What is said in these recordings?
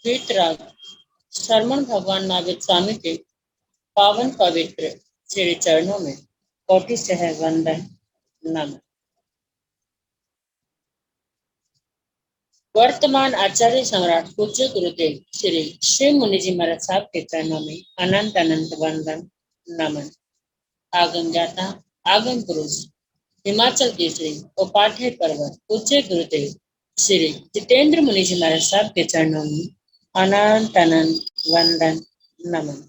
वीतराग श्रवण भगवान महावीर स्वामी के पावन पवित्र श्री चरणों में कोटि सह वंदन नमन। वर्तमान आचार्य सम्राट पूज्य गुरुदेव श्री शिव मुनि जी महाराज साहब के चरणों में अनंत अनंत वंदन नमन। आगम ज्ञाता आगम पुरुष हिमाचल केसरी उपाध्याय पर्वत पूज्य गुरुदेव श्री जितेंद्र मुनि जी महाराज साहब के चरणों में अनंत अनंत वंदन नमन।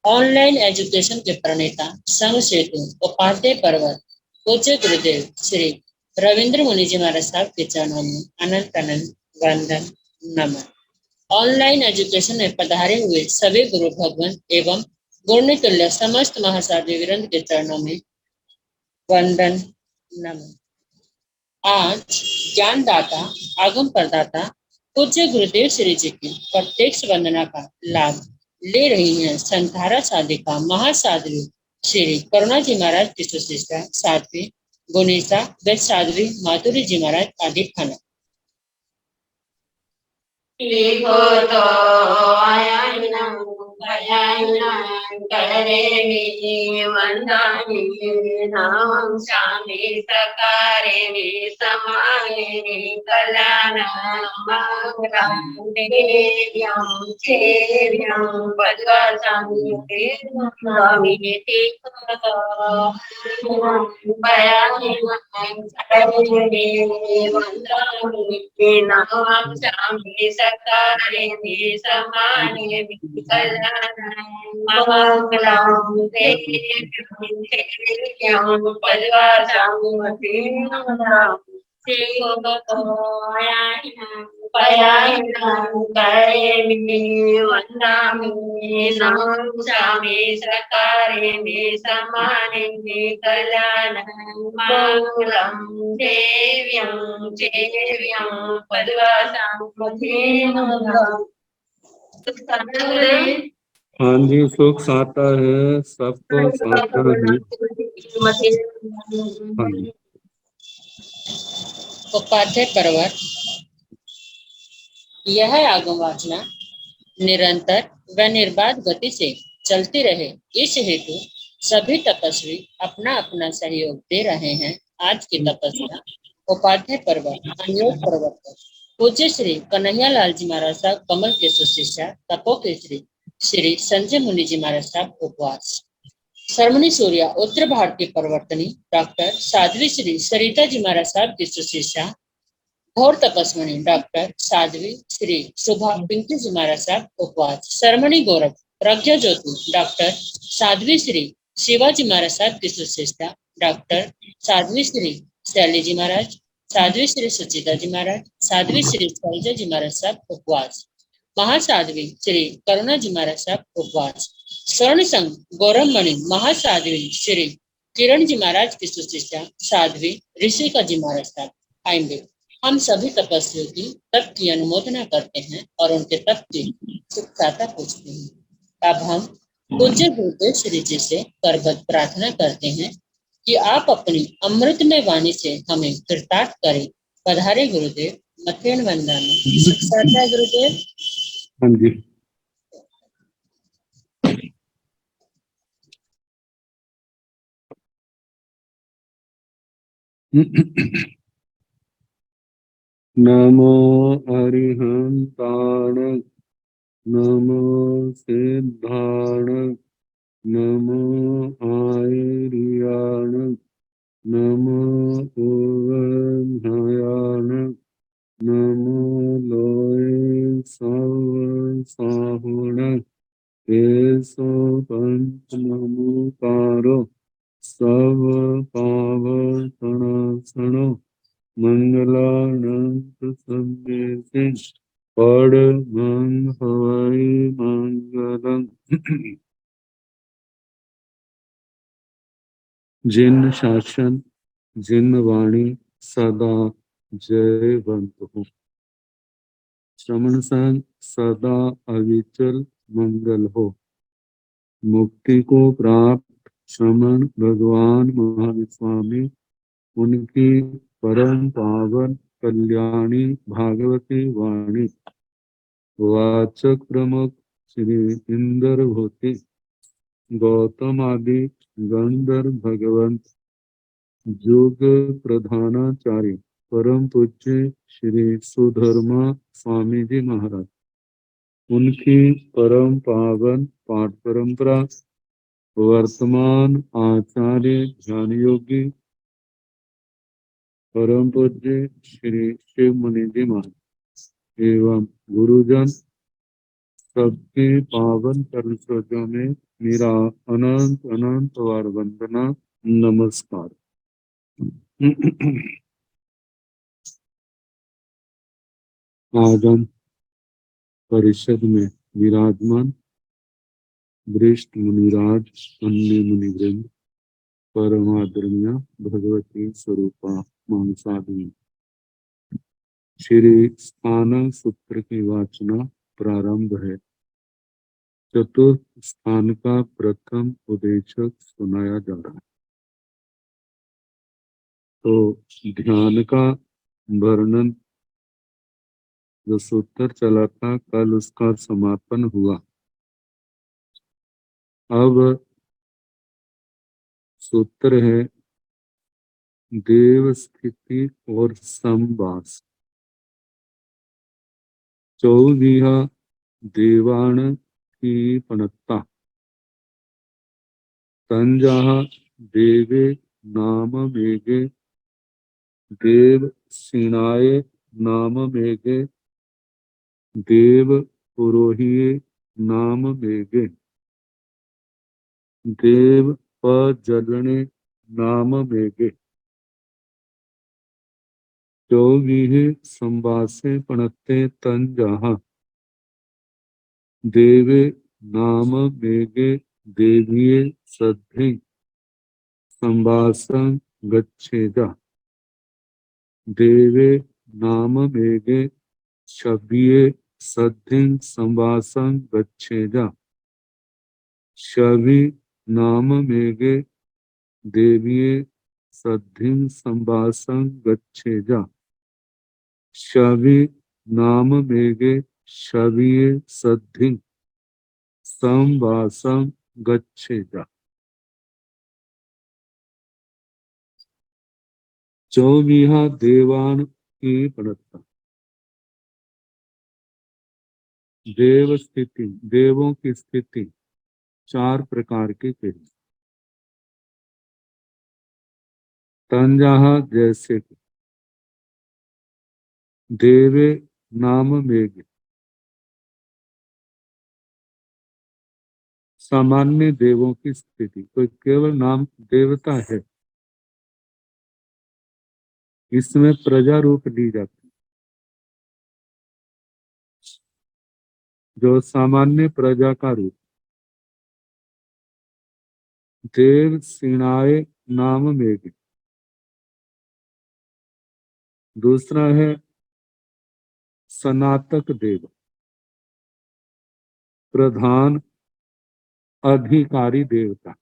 ऑनलाइन एजुकेशन के प्रणेता संघ सेतु उपाध्याय पर्वत पूज्य गुरुदेव श्री रविंद्र मुनि जी महाराज साहब के चरणों में अनंत अनंत वंदन नमन। ऑनलाइन एजुकेशन में पधारे हुए सभी गुरु भगवान एवं गुण तुल्य समस्त महासाधु वृंद के चरणों में वंदन नमन। आज ज्ञानदाता आगम प्रदाता पूज्य गुरुदेव श्री जी की प्रत्यक्ष वंदना का लाभ ले रही हैं संधारा साधिका महासाध्वी श्री करुणा जी महाराज की सुशिष्टा साध्वी गुनीसा व साध्वी माधुरी जी महाराज आदि खाना। शामी सकारे समाये कल्याणं सकारे समाये हाँ जी, सुख साता है, सबको साता है। हाँ जी। उपाध्याय पर्वत यह आगम वाचना निरंतर व निर्बाध गति से चलती रहे, इस हेतु सभी तपस्वी अपना अपना सहयोग दे रहे हैं। आज की तपस्या उपाध्याय पर्वत अनयोग पर्वत पर पूज्य श्री कन्हैया लाल जी महाराज साहब कमल के सुशिष्या तपो के श्री संजय मुनि जी महाराज साहब उपवास। सरमणि सूर्या उत्तर भारतीय परिवर्तनी डॉक्टर साध्वी श्री सरिता जी महाराज साहब की सुशिष्या घोर तपस्विनी डॉक्टर साध्वी श्री सुभा पिंकी जी महाराज साहब उपवास। सरमणि गौरव प्रज्ञा ज्योति डॉक्टर साध्वी श्री शिवाजी महाराज साहब की सुशिष्टा डॉक्टर साध्वी श्री शैली जी महाराज, साध्वी श्री सुचिता जी महाराज, साध्वी श्री शैलजा जी महाराज साहब उपवास। महासाध्वी श्री करुणा जी महाराज साहब उपवास। स्वर्ण संघ गौरव मणि महासाध्वी श्री किरण जी महाराज की सुशिष्टा साध्वी ऋषिका जी महाराज साहब आएंगे। हम सभी तपस्वियों की तप की अनुमोदना करते हैं और उनके तप की सुखता पूछते हैं। अब हम पूज्य गुरुदेव श्री जी से करबद्ध प्रार्थना करते हैं कि आप अपनी अमृतमय वाणी से हमें कृतार्थ करें। पधारे गुरुदेव, मथेन वंदन। सुखसाता गुरुदेव। हाँ जी। नमो अरिहंताण, नमो सिद्धाण, नमो आयर्याण, नमो उवधायाण, नमो लोय साहुण, केशो पंच नमोकारो सब पावसणसणो मंगलानंत संदेशे पढ़ मंग हवाई मंगलम। जिन शासन जिन वाणी सदा जयवंत हो। श्रवण संग सदा अविचल मंगल हो। मुक्ति को प्राप्त श्रमण भगवान महावीर स्वामी, उनकी परम पावन कल्याणी भागवती वाणी वाचक प्रमुख श्री इंद्र भूति गौतम आदि गंधर्व भगवंत योग प्रधानाचार्य परम पूज्य श्री सुधर्मा स्वामी जी महाराज, उनकी परम पावन पाठ परंपरा, वर्तमान आचार्य ध्यान योगी परम पूज्य श्री शिव मुनि जी महाराज एवं गुरुजन सबके पावन चरण सरोजों में मेरा अनंत अनंत बार वंदना नमस्कार। आज हम परिषद में विराजमान वरिष्ठ मुनिराज, अन्य मुनिवृंद, परमादरणीय भगवती स्वरूपा मानसादि श्री स्थान सूत्र की वाचना प्रारंभ है। चतुर्थ स्थान का प्रथम उपदेशक सुनाया जा रहा है। तो ध्यान का वर्णन जो सूत्र चला था, कल उसका समापन हुआ। अब सूत्र है देव स्थिति और संवास। चौविहा देवान की पणत्ता तंजाहा देवे नाम मेघे देव सिणाये नाम मेघे देव पुरोहिये नाम मेघे देव पजलने नाम मेघे चौविहे संवासे पणत्ते तंजाहा देवे नाम मेघे देवीये सद्धि संवासं गच्छेजा देवे नाम मेघे शव्ये सद्धिं संवासं गच्छेजा शवि नाम मेघे देवीये सद्धिं संवासं गच्छेजा शवि नाम मेघे शव्ये सद्धिं संवासं गच्छेजा। चौविहा देवान की पणत्ता। देव स्थिति, देवों की स्थिति चार प्रकार की कही। तंजाहा जैसे कि देवे नाम मेघ, सामान्य देवों की स्थिति, कोई केवल नाम देवता है, इसमें प्रजा रूप ली जाती, जो सामान्य प्रजा का रूप। देव सिणाये नाम मेघ, दूसरा है सनातक देव, प्रधान अधिकारी देवता।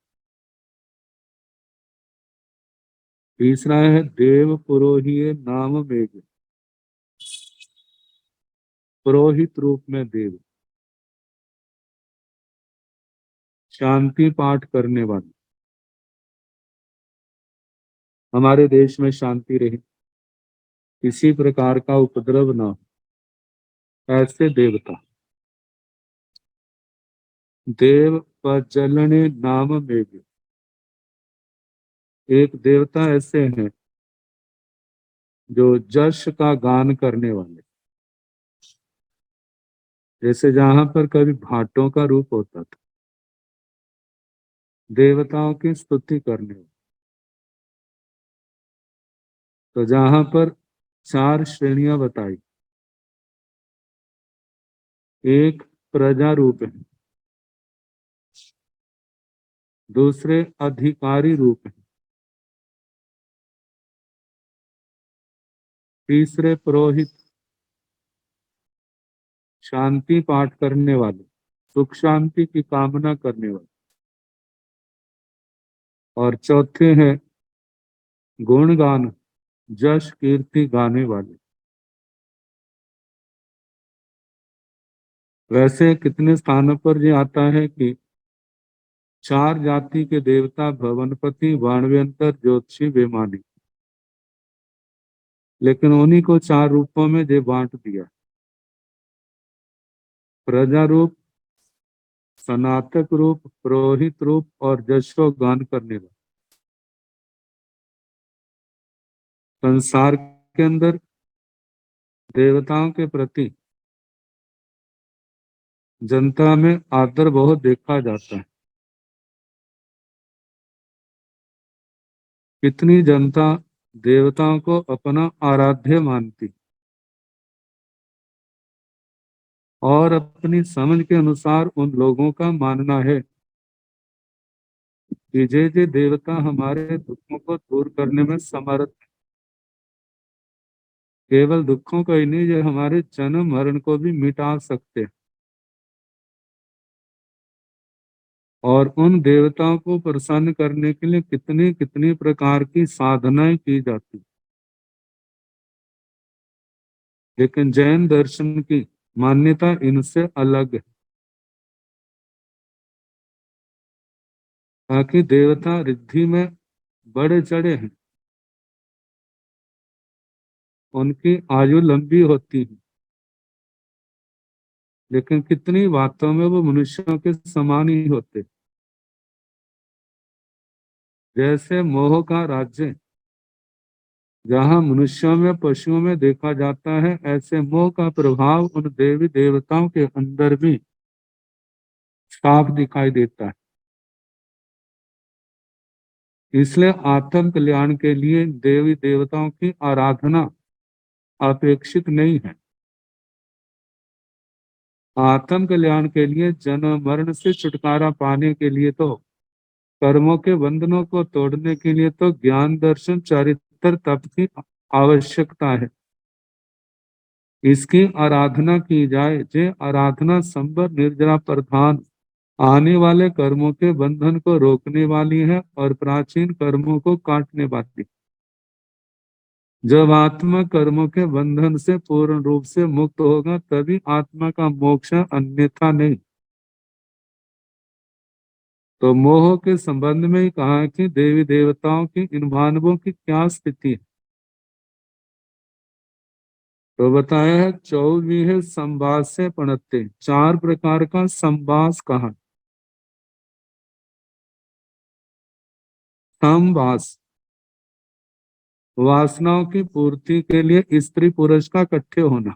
तीसरा है देव पुरोहिये नाम मेघ, पुरोहित रूप में देव, शांति पाठ करने वाले। हमारे देश में शांति रहे, किसी प्रकार का उपद्रव ना हो, ऐसे देवता। देव प्रज्वलने नाम मेघ, एक देवता ऐसे हैं जो जश का गान करने वाले। जैसे जहां पर कभी भाटों का रूप होता था, देवताओं की स्तुति करने वाले, तो जहां पर चार श्रेणियां बताई, एक प्रजा रूप है, दूसरे अधिकारी रूप है, तीसरे पुरोहित शांति पाठ करने वाले, सुख शांति की कामना करने वाले, और चौथे हैं गुणगान जश कीर्ति गाने वाले। वैसे कितने स्थानों पर ये आता है कि 4 जाति के देवता भवनपति, वाणव्यंतर, ज्योतिषी, वेमानी, लेकिन उन्हीं को 4 रूपों में ये बांट दिया। प्रजा रूप, सनातक रूप, पुरोहित रूप और जशो गान करने वाला। संसार के अंदर देवताओं के प्रति जनता में आदर बहुत देखा जाता है। कितनी जनता देवताओं को अपना आराध्य मानती और अपनी समझ के अनुसार उन लोगों का मानना है कि जे देवता हमारे दुखों को दूर करने में समर्थ, केवल दुखों को ही नहीं, ये हमारे जन्म मरण को भी मिटा सकते हैं। और उन देवताओं को प्रसन्न करने के लिए कितनी कितनी प्रकार की साधनाएं की जाती। लेकिन जैन दर्शन की मान्यता इनसे अलग है, ताकि देवता रिद्धि में बड़े चढ़े हैं, उनकी आयु लंबी होती है, लेकिन कितनी बातों में वो मनुष्यों के समान ही होते। जैसे मोह का राज्य जहाँ मनुष्यों में पशुओं में देखा जाता है, ऐसे मोह का प्रभाव उन देवी देवताओं के अंदर भी साफ दिखाई देता है। इसलिए आत्म कल्याण के लिए देवी देवताओं की आराधना अपेक्षित नहीं है। आत्म कल्याण के लिए, जन्म मरण से छुटकारा पाने के लिए तो, कर्मों के बंधनों को तोड़ने के लिए तो ज्ञान दर्शन चरित्र तप की आवश्यकता है। इसकी आराधना की जाए, जे आराधना संबर निर्जरा प्रधान आने वाले कर्मों के बंधन को रोकने वाली है और प्राचीन कर्मों को काटने वाली। जब आत्मा कर्मों के बंधन से पूर्ण रूप से मुक्त होगा तभी आत्मा का मोक्ष, अन्यथा नहीं। तो मोह के संबंध में ही कहा कि देवी देवताओं की इन मानवों की क्या स्थिति है। तो बताया है 24 संवाद से पणते, 4 प्रकार का संवास कहा। संवास वासनाओं की पूर्ति के लिए स्त्री पुरुष का इकट्ठे होना।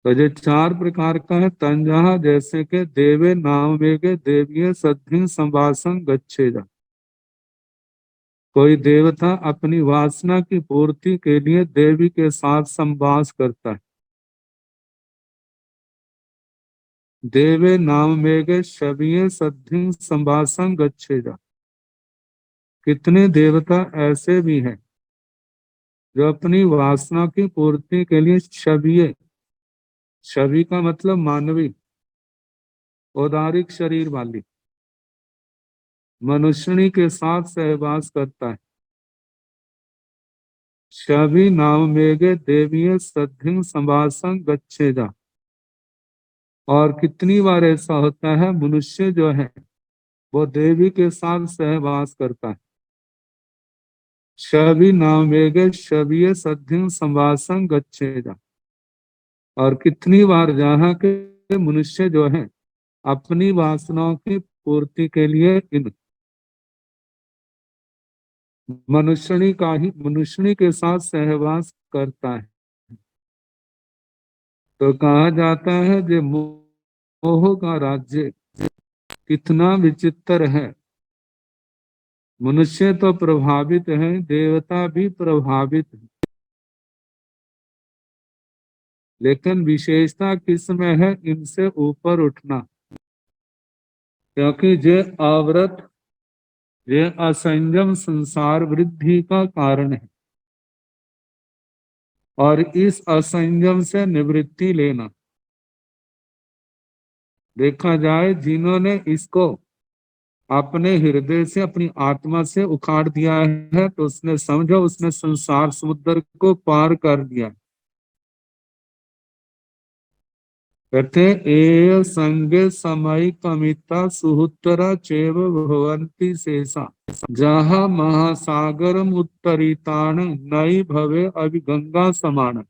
तो ये 4 प्रकार का है तंजहा, जैसे कि देवे नाम वेगे देवीय सद्धि संवासं गच्छेजा। कोई देवता अपनी वासना की पूर्ति के लिए देवी के साथ संवास करता है। देवे नाम वेगे शबीय सद्धि संवासं गच्छेजा। कितने देवता ऐसे भी हैं जो अपनी वासना की पूर्ति के लिए शबीय, शबी का मतलब मानवी, औदारिक शरीर वाली मनुष्यनी के साथ सहवास करता है। शबी नाम मेघे देवीय सद्धि संवासं गच्छेजा। और कितनी बार ऐसा होता है, मनुष्य जो है वो देवी के साथ सहवास करता है। शबी नाम मेघे शबीय सद्धि संवासं गच्छेजा। और कितनी बार जहाँ के मनुष्य जो है अपनी वासनाओं की पूर्ति के लिए इन मनुष्यनी के साथ सहवास करता है। तो कहा जाता है कि मोह का राज्य कितना विचित्र है। मनुष्य तो प्रभावित है, देवता भी प्रभावित है, लेकिन विशेषता किसमें है, इनसे ऊपर उठना। क्योंकि ये आवृत, ये असंयम संसार वृद्धि का कारण है और इस असंयम से निवृत्ति लेना। देखा जाए जिन्होंने इसको अपने हृदय से, अपनी आत्मा से उखाड़ दिया है, तो उसने समझो उसने संसार समुद्र को पार कर दिया। कहते ए संगे समय कमिता सुहुतरा चेव भवंती शेषा जहाँ महासागरम उत्तरीतान नई भवे अभी गंगा समान।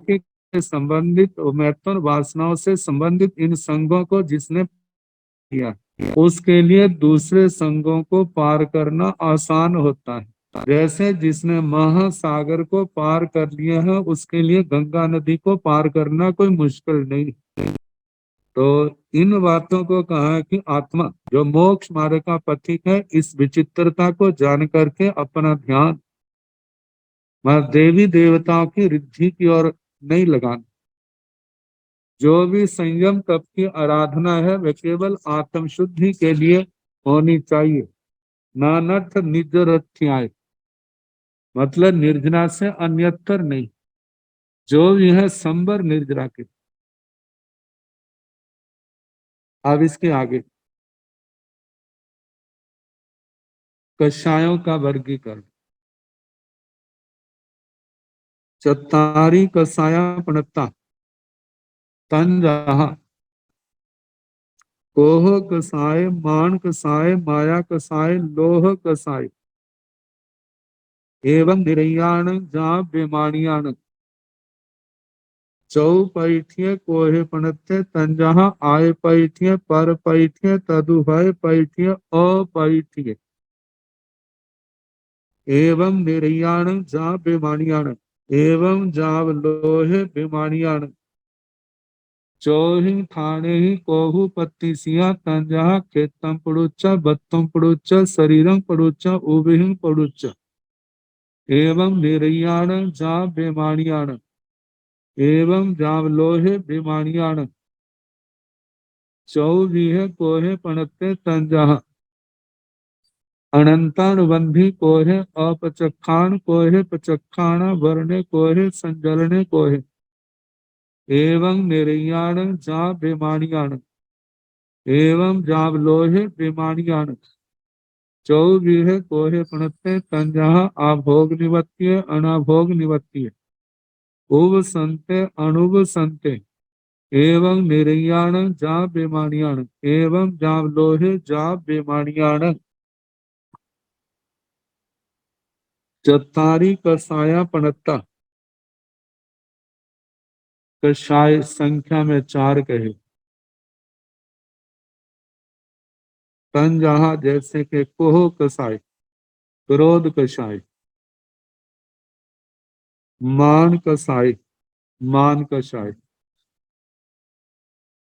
के संबंधित मैथुन वासनाओं से संबंधित इन संगों को जिसने किया उसके लिए दूसरे संगों को पार करना आसान होता है। जैसे जिसने महासागर को पार कर लिया है उसके लिए गंगा नदी को पार करना कोई मुश्किल नहीं। तो इन बातों को कहा है कि आत्मा जो मोक्ष मार्ग का पथिक है इस विचित्रता को जान करके अपना ध्यान देवी देवताओं की रिद्धि की ओर नहीं लगाना। जो भी संयम तप की आराधना है वह केवल आत्म शुद्धि के लिए होनी चाहिए, नानर्थ निजरथ्याय, मतलब निर्जना से अन्यतर नहीं। जो भी है संबर निर्जरा के। अब इसके आगे कषायों का वर्गीकरण। चत्तारी कषाया पणता तन जहा कोह कसाय मान कसाय माया कसाय लोह कसाय एवं निरयाण जा बेमानियाण चौ पैठ्य कोहे पणत्य तंजहा आय पैठ्य पर पैठ्य तदुभय पैठ्य अपैठ्य एवं निरयाण जा बेमानियाण एवं जाव लोहे बेमानियाण चौहि ठाणे ही कोहु पत्तीसिया तंजहा खेतम पड़ुच्चा बत्तम पड़ुच्चा शरीरम पड़ुच्चा उबिहिं पड़ुच्चा एवं निरयाण जा बेमानियाण एवं जाव लोहे बेमानियाण चौवीह कोहे पणते तंजहा अनंतानुबंधी कोहे अपचखान कोहे पचखाण वर्णे कोहे संजलने कोहे एवं निर्याण जा बेमानियाण एवं जाव लोहे बेमानियाण चौवीह कोहे पणते तंजहा आभोग निवत्य अनाभोग निवत्य उव संते अणुव संते एवं निर्याण जा बेमानियाण एवं जाव लोहे जा बेमानियाण चत्तारी कसाया पणत्ता। कषाय संख्या में 4 कहे। तन जहा जैसे के कोह कसाय क्रोध कषाय, मान कसाय मान कषाय,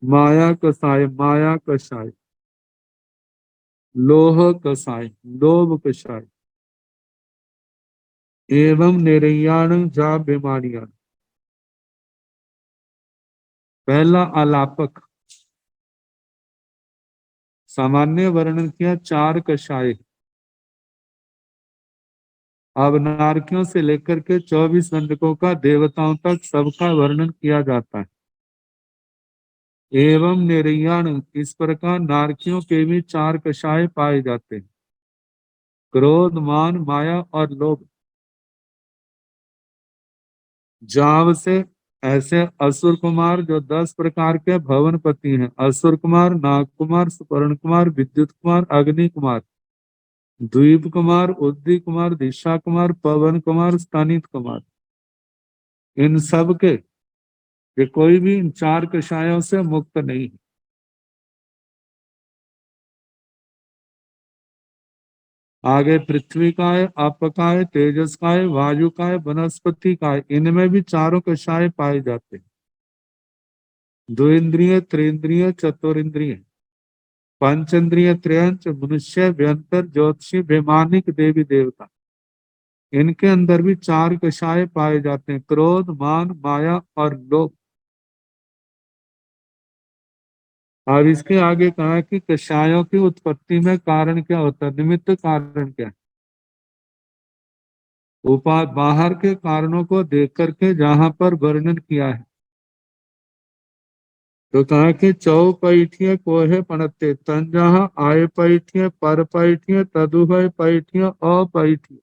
माया कसाय माया कषाय, लोह कसाय लोभ कषाय एवं निर्याण जा बेमानियां। पहला आलापक सामान्य वर्णन किया 4 कषाय। अब नारकियों से लेकर के 24 दंडकों का देवताओं तक सबका वर्णन किया जाता है। एवं निर्याण इस प्रकार नारकियों के भी 4 कषाय पाए जाते हैं, क्रोध मान माया और लोभ। जाव से ऐसे असुर कुमार जो 10 प्रकार के भवनपति हैं, असुर कुमार, नाग कुमार, सुपर्ण कुमार, विद्युत कुमार, अग्नि कुमार, द्वीप कुमार, उद्दी कुमार, दिशा कुमार, पवन कुमार, स्तनित कुमार, इन सब के ये कोई भी इन 4 कषायों से मुक्त नहीं है। आगे पृथ्वी का है, आप का है, तेजस का है, वायु का है, वनस्पति का है, इनमें भी 4 कषाय पाए जाते हैं। द्विंद्रिय, त्रिंद्रिय, चतुरिंद्रिय, पंचेंद्रिय, त्रयंच, मनुष्य, व्यंतर, ज्योतिषी, वैमानिक, देवी देवता, इनके अंदर भी 4 कषाय पाए जाते हैं, क्रोध, मान, माया और लोभ। अब इसके आगे कहा है कि कषायों की उत्पत्ति में कारण क्या होता है, निमित्त कारण क्या है। बाहर के कारणों को देख करके जहां पर वर्णन किया है तो कहा कि चौ पैठिय कोहे पणते तन जहा आय पैठिय पर पैठिय तदुभय पैठिय अपैठिय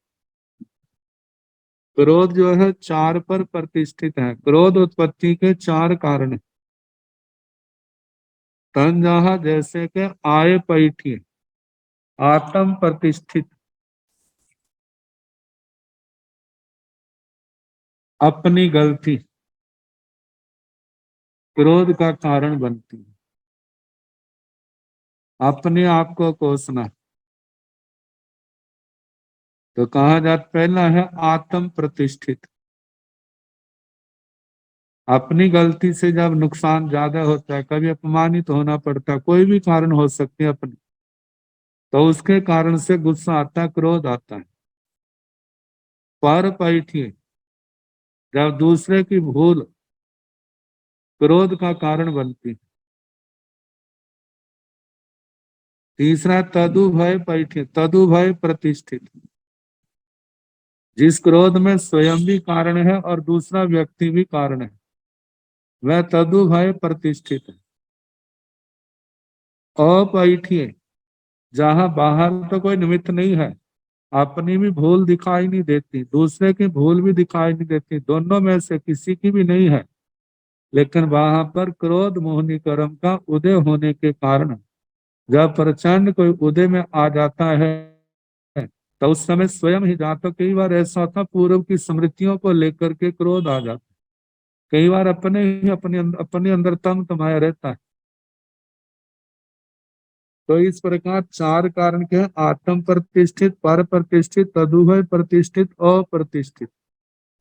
क्रोध जो है चार पर प्रतिष्ठित है। क्रोध उत्पत्ति के चार कारण हैं। तन जहा जैसे के आए पैठी, आत्म प्रतिष्ठित, अपनी गलती क्रोध का कारण बनती है। अपने आप को कोसना, तो कहा जाता पहला है आत्म प्रतिष्ठित। अपनी गलती से जब नुकसान ज्यादा होता है, कभी अपमानित होना पड़ता है, कोई भी कारण हो सकती है अपनी, तो उसके कारण से गुस्सा आता है, क्रोध आता है। पर पैठिए, जब दूसरे की भूल क्रोध का कारण बनती है। तीसरा तदु भय पैठिए, तदु भय प्रतिष्ठित, जिस क्रोध में स्वयं भी कारण है और दूसरा व्यक्ति भी कारण है, वह तदु भय प्रतिष्ठित है। अपैठिए, जहां बाहर तो कोई निमित्त नहीं है, अपनी भी भूल दिखाई नहीं देती, दूसरे की भूल भी दिखाई नहीं देती, दोनों में से किसी की भी नहीं है, लेकिन वहां पर क्रोध मोहनी कर्म का उदय होने के कारण जब प्रचंड कोई उदय में आ जाता है, तो उस समय स्वयं ही जाता। कई बार ऐसा होता, पूर्व की स्मृतियों को लेकर के क्रोध आ जाता। कई बार अपने ही अपने अंदर तम तमाया रहता है। तो इस प्रकार चार कारण के हैं, आत्म प्रतिष्ठित, पर प्रतिष्ठित, तदुभय प्रतिष्ठित, अप्रतिष्ठित।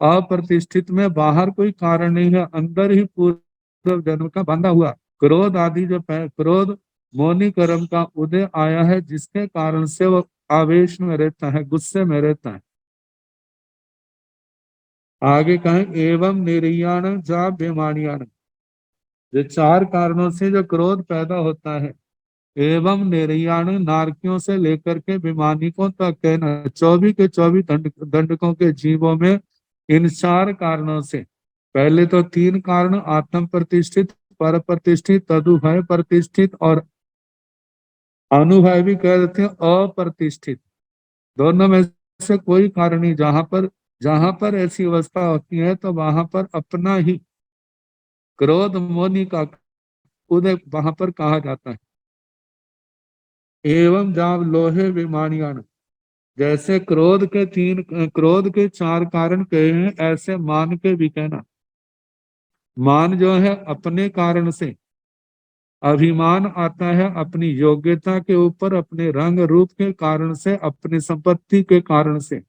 अप्रतिष्ठित में बाहर कोई कारण नहीं है, अंदर ही पूर्व जन्म का बंधा हुआ क्रोध आदि जो क्रोध मौनी कर्म का उदय आया है, जिसके कारण से वो आवेश में रहता है, गुस्से में रहता है। आगे कहें एवं निर्याण जा बेमानियान, जो चार कारणों से जो क्रोध पैदा होता है, एवं निर्याण, नारकियों से लेकर के विमानिकों तक कहना, 24 के 24 दंडकों के जीवों में इन चार कारणों से, पहले तो तीन कारण आत्म प्रतिष्ठित, पर प्रतिष्ठित, तदुभय प्रतिष्ठित और अनुभय भी कह देते हैं अप्रतिष्ठित। दोनों में से कोई कारण नहीं। जहां पर ऐसी अवस्था होती है तो वहां पर अपना ही क्रोध मोनि का उदय वहां पर कहा जाता है। एवं जब लोहे विमानियान, जैसे क्रोध के चार कारण कहे हैं, ऐसे मान के भी कहना। मान जो है अपने कारण से, अभिमान आता है अपनी योग्यता के ऊपर, अपने रंग रूप के कारण से, अपनी संपत्ति के कारण से,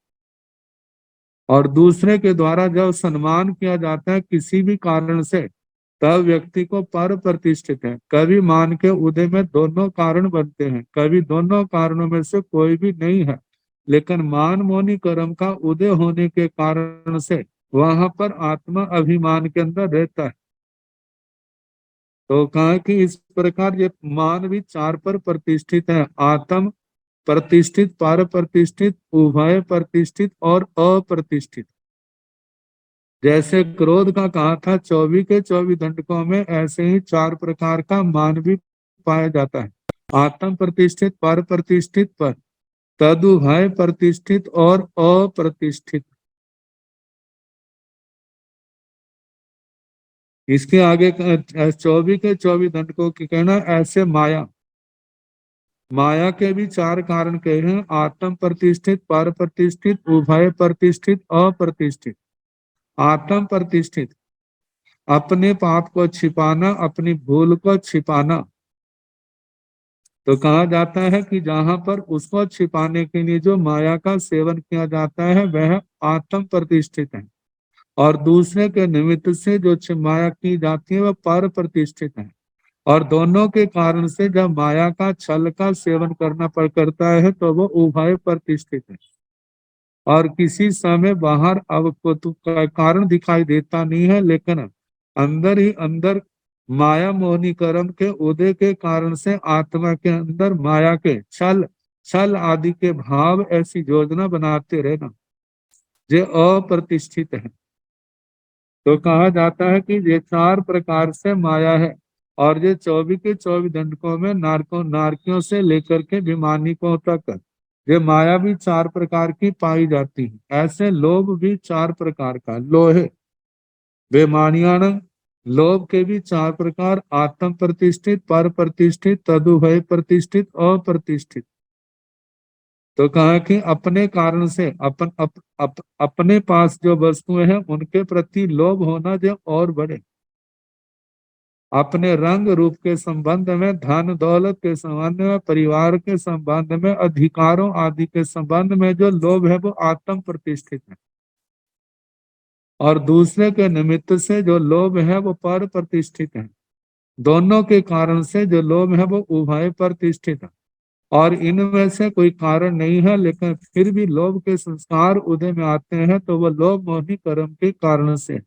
और दूसरे के द्वारा जब सम्मान किया जाता है किसी भी कारण से, तब व्यक्ति को पर प्रतिष्ठित है। कभी मान के उदय में दोनों कारण बनते हैं, कभी दोनों कारणों में से कोई भी नहीं है, लेकिन मान मोनि कर्म का उदय होने के कारण से वहां पर आत्मा अभिमान के अंदर रहता है। तो कहा कि इस प्रकार ये मान भी चार पर प्रतिष्ठित है, आत्म प्रतिष्ठित, पर प्रतिष्ठित, उभय प्रतिष्ठित और अप्रतिष्ठित। जैसे क्रोध का कहा था 24 के 24 दंडकों में, ऐसे ही चार प्रकार का मान भी पाया जाता है, आत्म प्रतिष्ठित, पर प्रतिष्ठित, पर तदुभय प्रतिष्ठित और अप्रतिष्ठित। इसके आगे 24 के 24 दंडकों की कहना, ऐसे माया के भी चार कारण कहे हैं, आत्म प्रतिष्ठित, पर प्रतिष्ठित, उभय प्रतिष्ठित, अप्रतिष्ठित। आत्म प्रतिष्ठित, अपने पाप को छिपाना, अपनी भूल को छिपाना। तो कहा जाता है कि जहां पर उसको छिपाने के लिए जो माया का सेवन किया जाता है, वह आत्म प्रतिष्ठित है, और दूसरे के निमित्त से जो माया की जाती है वह पर प्रतिष्ठित है। और दोनों के कारण से जब माया का छल का सेवन करता है तो वो उभय प्रतिष्ठित है, और किसी समय बाहर अब तो कारण दिखाई देता नहीं है, लेकिन अंदर ही अंदर माया मोहनी कर्म के उदय के कारण से आत्मा के अंदर माया के छल छल आदि के भाव ऐसी योजना बनाते रहना, जो अप्रतिष्ठित है। तो कहा जाता है कि ये चार प्रकार से माया है, और ये 24 के 24 दंडकों में नारकियों से लेकर के विमानिकों तक ये माया भी 4 प्रकार की पाई जाती है। ऐसे लोभ भी 4 प्रकार का, लोहे बेमानियाण, लोभ के भी 4 प्रकार, आत्म प्रतिष्ठित, पर प्रतिष्ठित, तदुभय प्रतिष्ठित, अप्रतिष्ठित। तो कहा कि अपने कारण से अपने पास जो वस्तुएं हैं उनके प्रति लोभ होना जो और बढ़े, अपने रंग रूप के संबंध में, धन दौलत के संबंध में, परिवार के संबंध में, अधिकारों आदि के संबंध में जो लोभ है वो आत्म प्रतिष्ठित है, और दूसरे के निमित्त से जो लोभ है वो पर प्रतिष्ठित है। दोनों के कारण से जो लोभ है वो उभय प्रतिष्ठित है, और इनमें से कोई कारण नहीं है लेकिन फिर भी लोभ के संस्कार उदय में आते हैं, तो वह लोभ मोही कर्म के कारण से,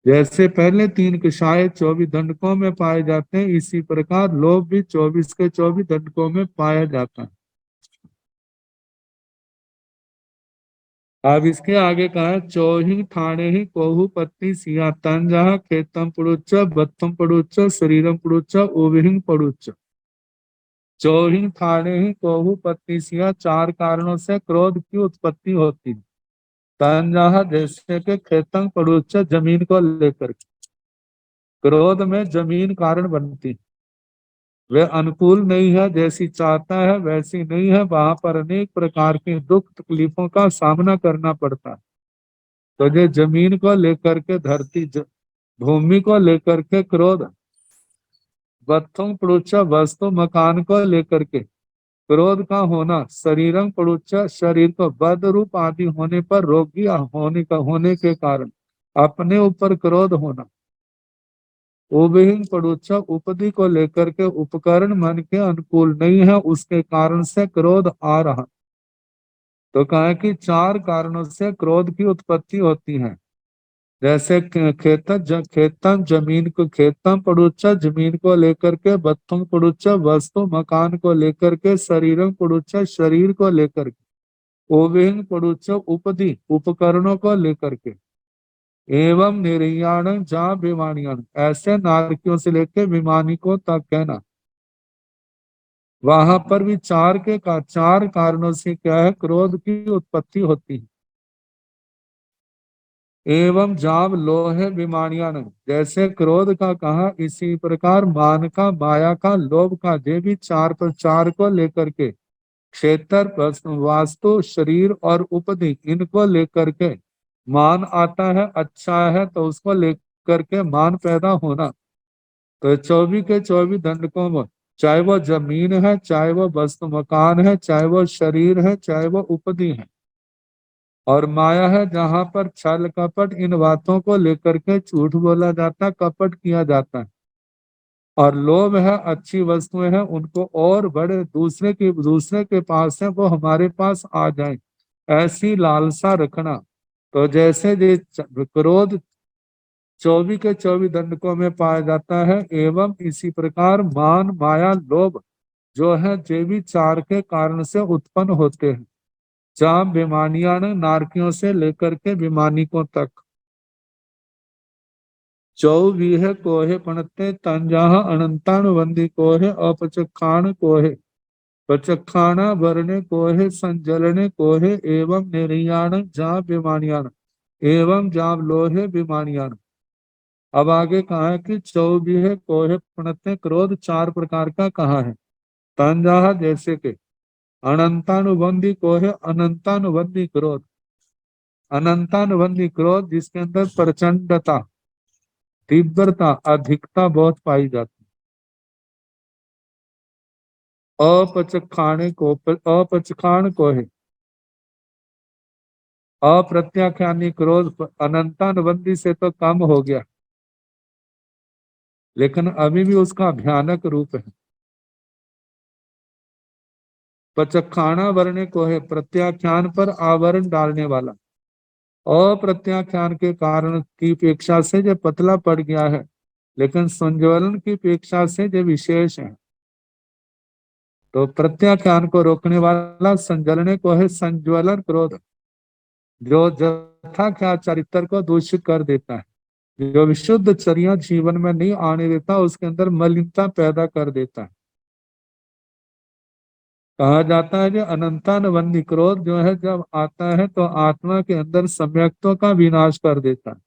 जैसे पहले 3 कषाय 24 दंडकों में पाए जाते हैं, इसी प्रकार लोभ भी 24 के 24 दंडकों में पाया जाता है। अब इसके आगे कहा है, चौही ठाणे ही कोहू पत्नी सिया तन जहा खेतम पड़ुच्च बत्तम पड़ुच्च शरीरम पड़ुच्च ओविहिंग पड़ुच्च। चौही ठाणे ही कोहू पत्नी सिया, 4 कारणों से क्रोध की उत्पत्ति होती है। तन जहा जैसे के खेतम पड़ुच्च, जमीन को लेकर, क्रोध में जमीन कारण बनती है, वे अनुकूल नहीं है, जैसी चाहता है वैसी नहीं है, वहां पर अनेक प्रकार के दुख तकलीफों का सामना करना पड़ता है। तो जो जमीन को लेकर के, भूमि को लेकर के क्रोध, वत्थुम पड़ुच्च वस्तु मकान को लेकर के क्रोध का होना, शरीरम पड़ुच्च शरीर को बद रूप आदि होने पर रोगी होने के कारण अपने ऊपर क्रोध होना, उबहिंग पड़ुच्च उपदि को लेकर के उपकरण मन के अनुकूल नहीं है, उसके कारण से क्रोध आ रहा। तो कहा कि 4 कारणों से क्रोध की उत्पत्ति होती है, जैसे खेतम जमीन को, खेतम पड़ुच्च जमीन को लेकर के, बत्थुम पड़ुच्च वस्तु मकान को लेकर के, शरीरम पड़ुच्च शरीर को लेकर के, ओविंग पड़ुच्च उपदि उपकरणों को लेकर के, एवं निर्याण जा विमानियन, ऐसे नारकियों से लेकर विमानिकों तक कहना, वहां पर भी 4 कारणों से क्या है, क्रोध की उत्पत्ति होती है। एवं जाब लोहे विमानियान, जैसे क्रोध का कहा, इसी प्रकार मान का, माया का, लोभ का, ये भी 4 को लेकर के, क्षेत्र वास्तु शरीर और उपदि, इनको लेकर के मान आता है, अच्छा है तो उसको लेकर के मान पैदा होना। तो 24 के 24 दंडकों में, चाहे वो जमीन है, चाहे वो वस्तु मकान है, चाहे वो शरीर है, चाहे वो उपदि है, और माया है जहां पर छल कपट, इन बातों को लेकर के झूठ बोला जाता है, कपट किया जाता है, और लोभ है अच्छी वस्तुएं हैं उनको और बड़े दूसरे के पास है वो हमारे पास आ जाए, ऐसी लालसा रखना। तो जैसे ये क्रोध 24 के 24 दंडकों में पाया जाता है, एवं इसी प्रकार मान माया लोभ जो है ये भी 4 के कारण से उत्पन्न होते हैं, जहाँ बेमानियां नारकियों से लेकर के बेमानिकों तक। चौवीह कोहे पणते तंजाह अनंतानुबंधी कोहे अपचखान कोहे, पचखाना वरणे कोहे संजलने कोहे, एवं निर्याण जा विमानियान, एवं जाम लोहे विमानियान। अब आगे कहा है कि 24 कोहे पणते, क्रोध 4 प्रकार का कहा है। तंजाह जैसे के, अनंतानुबंधी कोहे, अनंतानुबंधी क्रोध, अनंतानुबंधी क्रोध जिसके अंदर प्रचंडता, तीव्रता, अधिकता बहुत पाई जाती। अपचखान को है, अप्रत्याख्यानी क्रोध अनंतानुबंधी से तो कम हो गया, लेकिन अभी भी उसका भयानक रूप है। पचखाना वर्ण को है, प्रत्याख्यान पर आवरण डालने वाला, अप्रत्याख्यान के कारण की अपेक्षा से जो पतला पड़ गया है, लेकिन संज्वलन की अपेक्षा से जो विशेष है। तो प्रत्याख्यान को रोकने वाला संजलने को है संज्वलन क्रोध, जो यथाख्यात चरित्र को दूषित कर देता है, जो विशुद्ध चर्या जीवन में नहीं आने देता, उसके अंदर मलिनता पैदा कर देता है। कहा जाता है जो अनंतानवन्य क्रोध जो है जब आता है तो आत्मा के अंदर सम्यक्तों का विनाश कर देता है।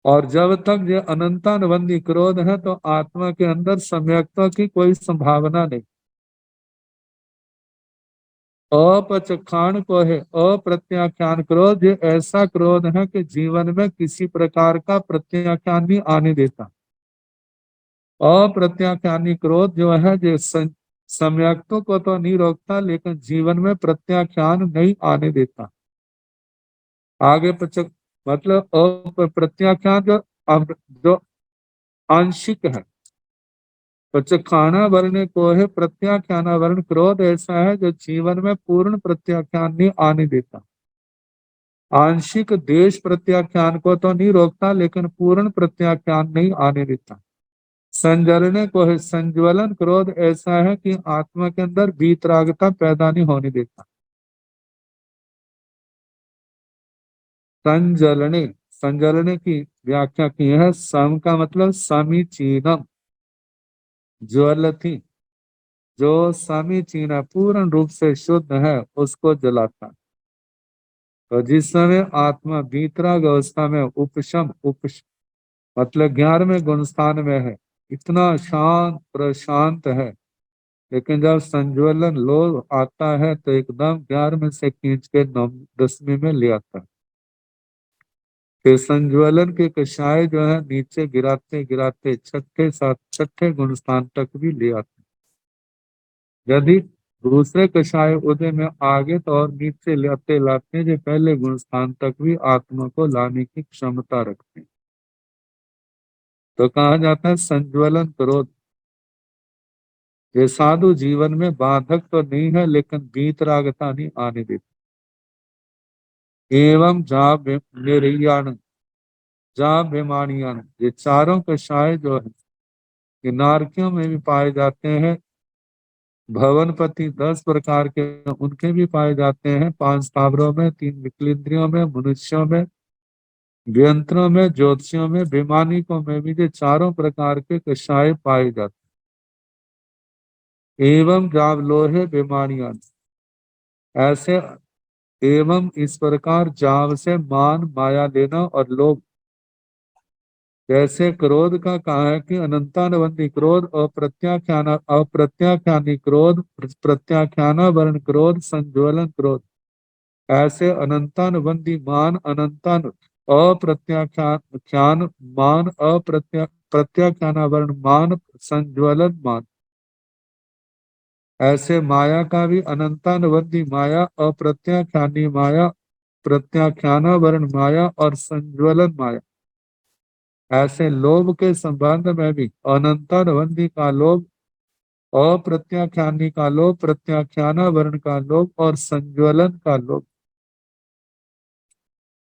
और जब तक ये अनंतानवन्य क्रोध है तो आत्मा के अंदर सम्यक्तों की कोई संभावना नहीं। अपचखान को है अप्रत्याख्यान क्रोध, ये ऐसा क्रोध है कि जीवन में किसी प्रकार का प्रत्याख्यान नहीं आने देता। अप्रत्याख्यानी क्रोध जो है जो सम्यक्तों को तो नहीं रोकता लेकिन जीवन में प्रत्याख्यान नहीं आने देता। आगे मतलब प्रत्याख्यान जो आंशिक है। पचखाना वर्ण को है प्रत्याख्याना वर्ण क्रोध ऐसा है जो जीवन में पूर्ण प्रत्याख्यान नहीं आने देता। आंशिक देश प्रत्याख्यान को तो नहीं रोकता लेकिन पूर्ण प्रत्याख्यान नहीं आने देता। संजरने को है संज्वलन क्रोध ऐसा है कि आत्मा के अंदर वीतरागता पैदा नहीं होने देता। संजलने, संजलने की व्याख्या की है। सम का मतलब समीचीनम, ज्वलती, जो समीचीन है पूर्ण रूप से शुद्ध है उसको जलाता। तो जिस समय आत्मा वीतराग अवस्था में उपशम मतलब 11वें गुण स्थान में है, इतना शांत प्रशांत है, लेकिन जब संज्वलन लोभ आता है तो एकदम 11वें से खींच के 10वें में ले आता है। फिर संज्वलन के कषाय जो है नीचे गिराते गिराते छठे गुण स्थान तक भी ले आते हैं। यदि दूसरे कषाय उदय में आगे तो और नीचे लाते लाते जो पहले गुण स्थान तक भी आत्मा को लाने की क्षमता रखते हैं। तो कहा जाता है संज्वलन क्रोध ये साधु जीवन में बाधक तो नहीं है लेकिन वीतरागता नहीं आने देती। एवं जाभिमानियान, ये चारों कषाय जो है ये नारकियों में भी पाए जाते हैं। भवनपति 10 प्रकार के उनके भी पाए जाते हैं, 5 स्थावरों में, 3 विकलेंद्रियों में, मनुष्यों में, व्यंत्रों में, ज्योतिषियों में, वैमानिकों में भी ये चारों प्रकार के कषाय पाए जाते हैं। एवं जावलोहे वैमानियां, ऐसे एवं इस प्रकार जाव से मान माया लेना और लोभ, जैसे क्रोध का कहा है कि अनंतानवन्य क्रोध, अप्रत्याख्यानी क्रोध, प्रत्याख्याना वर्ण क्रोध, संज्वलन क्रोध, ऐसे अनंतानवन्य मान, अनंतान अप्रत्याख्यान मान, प्रत्याख्याना वर्ण मान, संज्वलन मान, ऐसे माया का भी अनंतानवन्य माया, अप्रत्याख्यानी माया, प्रत्याख्याना वर्ण माया और संज्वलन माया। ऐसे लोभ के संबंध में भी अनंतानवन्य का लोभ, अप्रत्याख्यानी का लोभ, प्रत्याख्याना वर्ण का लोभ और संज्वलन का लोभ,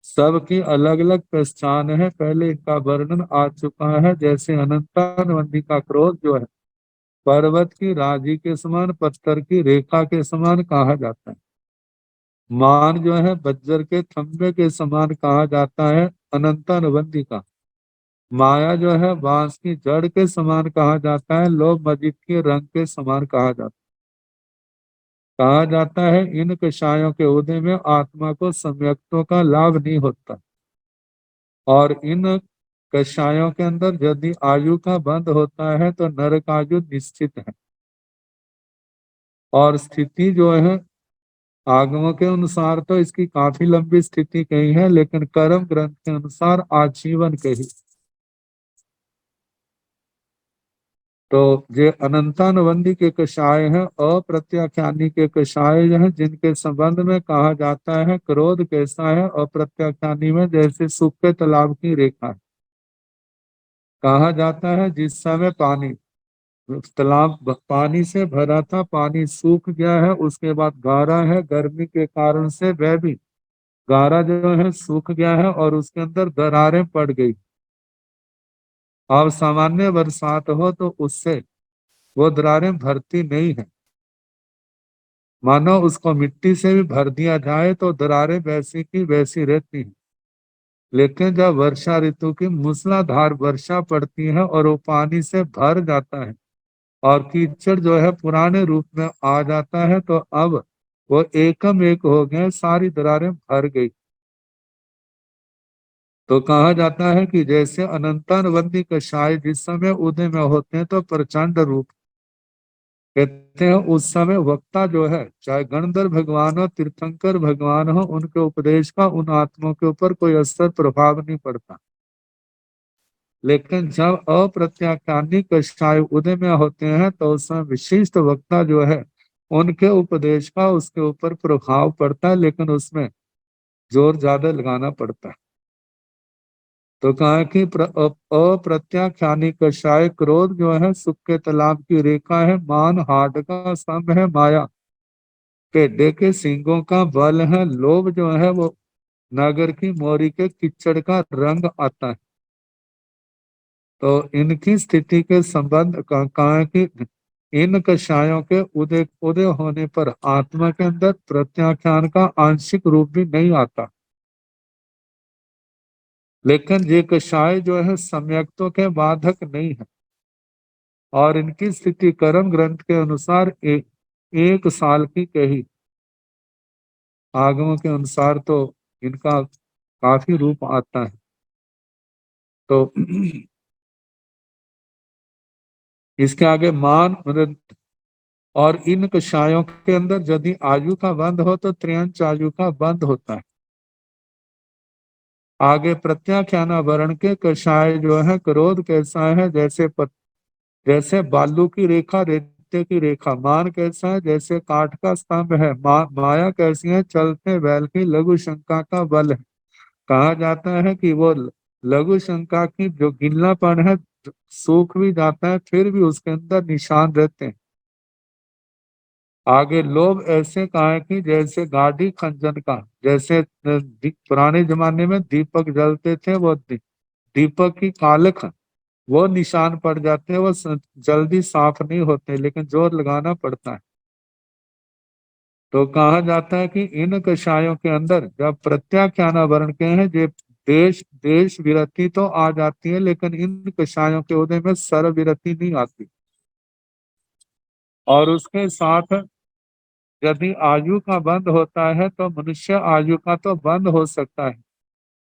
सबकी अलग अलग पहचान है। पहले इनका वर्णन आ चुका है। जैसे अनंतानवन्य का क्रोध जो है पर्वत की राजी के समान, पत्थर की रेखा के समान कहा जाता है। मान जो है बज्र के थंबे के समान कहा जाता है अनंतानवन्य का। माया जो है बांस की जड़ के समान कहा जाता है। लोभ मजीद के रंग के समान कहा जाता है। इन कषायों के उदय में आत्मा को सम्यक्तों का लाभ नहीं होता और इन कषायों के अंदर यदि आयु का बंध होता है तो नरक आयु निश्चित है। और स्थिति जो है आगमों के अनुसार तो इसकी काफी लंबी स्थिति कही है, लेकिन कर्म ग्रंथ के अनुसार आजीवन कही। तो ये अनंतानवन्य के कषाय है, अप्रत्याख्यानी के कषाय है, जिनके संबंध में कहा जाता है क्रोध कैसा है। अप्रत्याख्यानी में जैसे सूखे तालाब की रेखा है। कहा जाता है जिस समय तालाब पानी से भरा था, पानी सूख गया है, उसके बाद गारा है, गर्मी के कारण से वह भी गारा जो है सूख गया है और उसके अंदर दरारें पड़ गई। अब सामान्य बरसात हो तो उससे वो दरारें भरती नहीं है। मानो उसको मिट्टी से भी भर दिया जाए तो दरारें वैसी की वैसी रहती हैं। लेकिन जब वर्षा ऋतु की मूसलाधार वर्षा पड़ती है और वो पानी से भर जाता है और कीचड़ जो है पुराने रूप में आ जाता है, तो अब वो एकम एक हो गए, सारी दरारें भर गई। तो कहा जाता है कि जैसे अनंतानवंदी कषाय जिस समय उदय में होते हैं तो प्रचंड रूप, कहते हैं उस समय वक्ता जो है, चाहे गणधर भगवान हो, तीर्थंकर भगवान हो, उनके उपदेश का उन आत्माओं के ऊपर कोई असर प्रभाव नहीं पड़ता। लेकिन जब अप्रत्याख्यानी कषाय उदय में होते हैं तो उस समय विशिष्ट वक्ता जो है, उनके उपदेश का उसके ऊपर प्रभाव पड़ता है, लेकिन उसमें जोर ज्यादा लगाना पड़ता है। तो कहा कि अप्रत्याख्यानी कषाय क्रोध जो है सुख के तालाब की रेखा है, मान हाड का स्तंभ है, माया टेढ़े के सींगों का बल है, लोभ जो है वो नगर की मोरी के कीचड़ का रंग आता है। तो इनकी स्थिति के संबंध का कहा है कि इन कषायों के उदय उदय होने पर आत्मा के अंदर प्रत्याख्यान का आंशिक रूप भी नहीं आता, लेकिन ये कषाय जो है सम्यक्तों के बाधक नहीं है, और इनकी स्थिति कर्म ग्रंथ के अनुसार एक साल की कही। आगमों के अनुसार तो इनका काफी रूप आता है। तो इसके आगे मान मतलब, और इन कषायों के अंदर यदि आयु का बंध हो तो त्रियंच आयु का बंध होता है। आगे प्रत्याख्यान वर्ण के कषाय जो है, क्रोध कैसा है, जैसे बालू की रेखा, रेते की रेखा। मान कैसा है, जैसे काठ का स्तंभ है। माया कैसी है, चलते बैल की लघु शंका का बल है। कहा जाता है कि वो लघु शंका की जो गिल्लापन है, सूख भी जाता है फिर भी उसके अंदर निशान रहते हैं। आगे लोभ ऐसे कहा है कि जैसे गाड़ी खंजन का, जैसे पुराने जमाने में दीपक जलते थे, वो दीपक की कालख, वो निशान पड़ जाते हैं, वो जल्दी साफ नहीं होते, लेकिन जोर लगाना पड़ता है। तो कहा जाता है कि इन कषायों के अंदर जब प्रत्याख्यान वर्ण के हैं, ये देश देश विरति तो आ जाती है, लेकिन इन कषायों के उदय में सर्व विरति नहीं आती। और उसके साथ यदि आयु का बंध होता है तो मनुष्य आयु का तो बंद हो सकता है।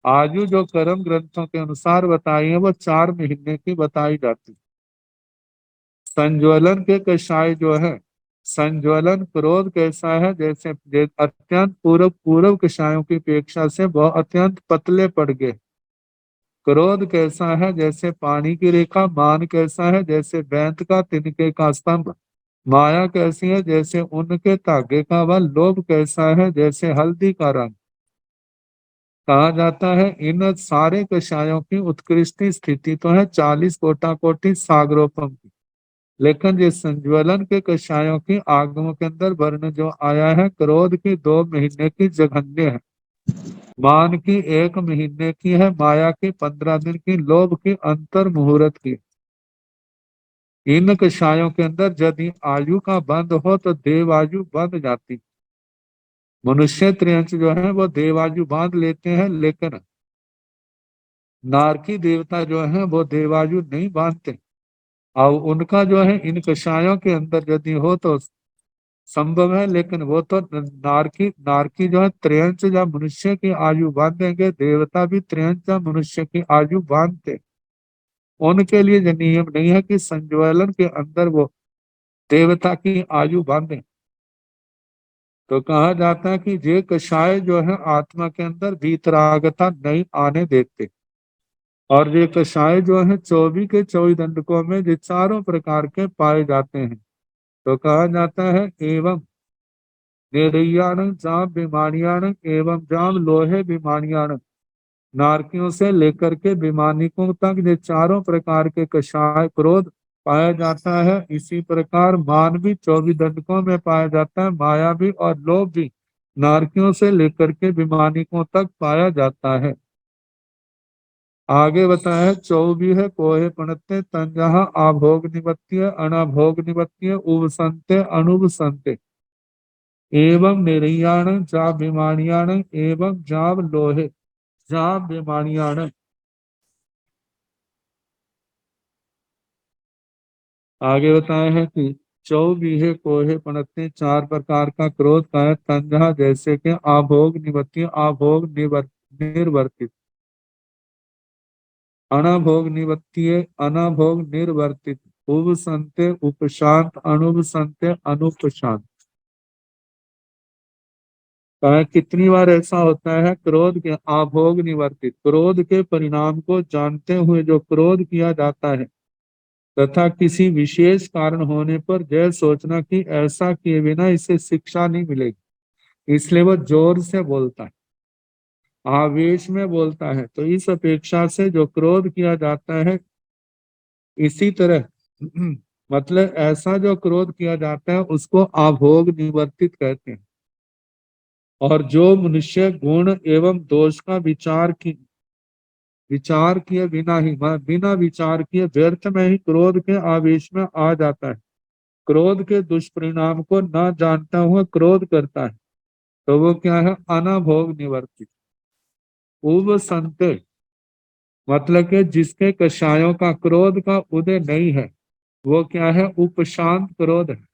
आयु जो कर्म ग्रंथों के अनुसार बताई है वो 4 महीने की बताई जाती है। संज्वलन के कषाय जो है, संज्वलन क्रोध कैसा है, जैसे अत्यंत पूर्व पूर्व कषायों की अपेक्षा से वह अत्यंत पतले पड़ गए। क्रोध कैसा है, जैसे पानी की रेखा। मान कैसा है, जैसे बैंत का तिनके का स्तंभ। माया कैसी है, जैसे ऊन के धागे का बल। लोभ कैसा है, जैसे हल्दी का रंग। कहा जाता है इन सारे कषायों की उत्कृष्ट स्थिति तो है 40 कोटा कोटि सागरोपम की, लेकिन ये संज्वलन के कषायों की आगमों के अंदर वर्ण जो आया है, क्रोध की 2 महीने की जघन्य है, मान की 1 महीने की है, माया की 15 दिन की, लोभ की अंतर मुहूर्त की। इन कषायों के अंदर यदि आयु का बंध हो तो देवायु बंध जाती। मनुष्य त्रियंश जो है वो देवायु बांध लेते हैं, लेकिन नारकी देवता जो है वो देवायु नहीं बांधते। और उनका जो है इन कषायों के अंदर यदि हो तो संभव है, लेकिन वो तो नारकी नारकी जो है त्रियंश या मनुष्य की आयु बांधेंगे, देवता भी त्रियंश या मनुष्य की आयु बांधते। उनके लिए ये नियम नहीं है कि संज्वलन के अंदर वो देवता की आयु बांधे। तो कहा जाता है कि ये कषाय जो है आत्मा के अंदर वीतरागता नहीं आने देते। और ये कषाय जो है 24 के 24 दंडकों में ये चारों प्रकार के पाए जाते हैं। तो कहा जाता है एवं निर्याण जाम बीमारियाण एवं जाम लोहे बीमारियाण। नारकियों से लेकर के बीमानिकों तक ये चारों प्रकार के कषाय क्रोध पाया जाता है। इसी प्रकार मान भी 24 दंडकों में पाया जाता है, माया भी और लोभ भी नारकियों से लेकर के बीमानिकों तक पाया जाता है। आगे बताया 24 है कोहे पणते तन जहाँ आभोग निवत्य अनाभोग निवत्य उब संते अणुब संते एवं निर्याण जा बीमानियाण एवं जाव लोहे जा बीमानियाण। आगे बताए हैं कि चौबीहे कोहे पनते, 4 प्रकार का क्रोध का है। तंजहा जैसे कि आभोग निवृत्ति, आभोग निर्वर्तित, अनाभोग निवृत्ति, अनाभोग निर्वर्तित, उप संते उपशांत, अनुप संते अनुपशांत। कितनी बार ऐसा होता है क्रोध के आभोग निवर्तित, क्रोध के परिणाम को जानते हुए जो क्रोध किया जाता है तथा किसी विशेष कारण होने पर यह सोचना कि ऐसा किए बिना इसे शिक्षा नहीं मिलेगी, इसलिए वह जोर से बोलता है, आवेश में बोलता है। तो इस अपेक्षा से जो क्रोध किया जाता है इसी तरह मतलब ऐसा जो क्रोध किया जाता है उसको आभोग निवर्तित कहते हैं। और जो मनुष्य गुण एवं दोष का विचार किए बिना ही, बिना विचार किए व्यर्थ में ही क्रोध के आवेश में आ जाता है, क्रोध के दुष्परिणाम को न जानता हुआ क्रोध करता है, तो वो क्या है, अनाभोग निवर्तित। उब संते मतलब कि जिसके कषायों का क्रोध का उदय नहीं है वो क्या है, उपशांत क्रोध है।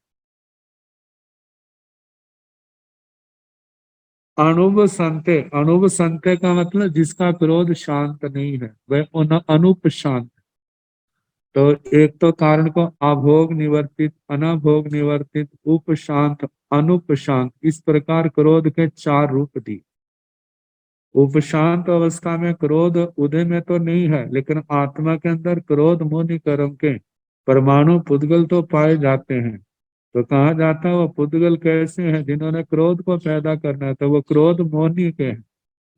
अणुव संते, अणुव संते का मतलब जिसका क्रोध शांत नहीं है वह अनुप शांत। तो एक तो कारण को अभोग निवर्तित, अनाभोग निवर्तित, उपशांत, अनुपशांत, इस प्रकार क्रोध के 4 रूप दिए। उपशांत अवस्था में क्रोध उदय में तो नहीं है, लेकिन आत्मा के अंदर क्रोध मोह कर्म के परमाणु पुद्गल तो पाए जाते हैं। तो कहा जाता है वो पुद्गल कैसे हैं, जिन्होंने क्रोध को पैदा करना है, तो वो क्रोध मोहनी के हैं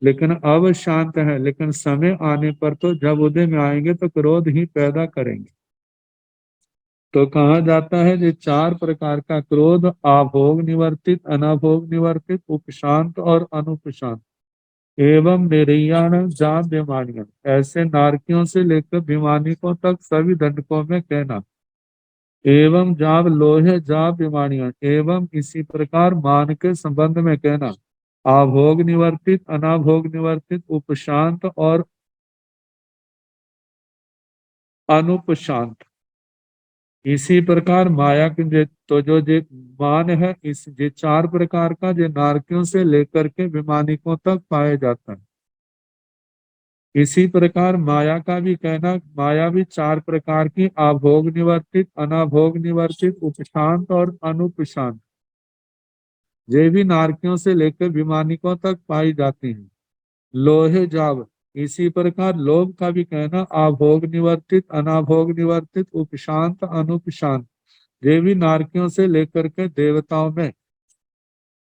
लेकिन अब शांत है, लेकिन समय आने पर तो जब उदय में आएंगे तो क्रोध ही पैदा करेंगे। तो कहा जाता है जो 4 प्रकार का क्रोध, आभोग निवर्तित, अनाभोग निवर्तित, उपशांत और अनुपशांत, एवं निर्याण जा बीमारियां, ऐसे नारकियों से लेकर बीमानियों तक सभी दंडकों में कहना। एवं जाब लोहे जा बीमारियां, एवं इसी प्रकार मान के संबंध में कहना, आभोग निवर्तित, अनाभोग निवर्तित, उपशांत और अनुपशांत। इसी प्रकार माया के तो जो मान है इस ये 4 प्रकार का जो नारकियों से लेकर के विमानिकों तक पाया जाता है। इसी प्रकार माया का भी कहना, माया भी 4 प्रकार की, आभोग निवर्तित, अनाभोग निवर्तित, उपशांत और अनुपशांत, ये भी नारकियों से लेकर विमानिकों तक पाई जाती हैं। लोहे जाव, इसी प्रकार लोभ का भी कहना, आभोग निवर्तित, अनाभोग निवर्तित, उपशांत, अनुपशांत, देवी नारकियों से लेकर के देवताओं में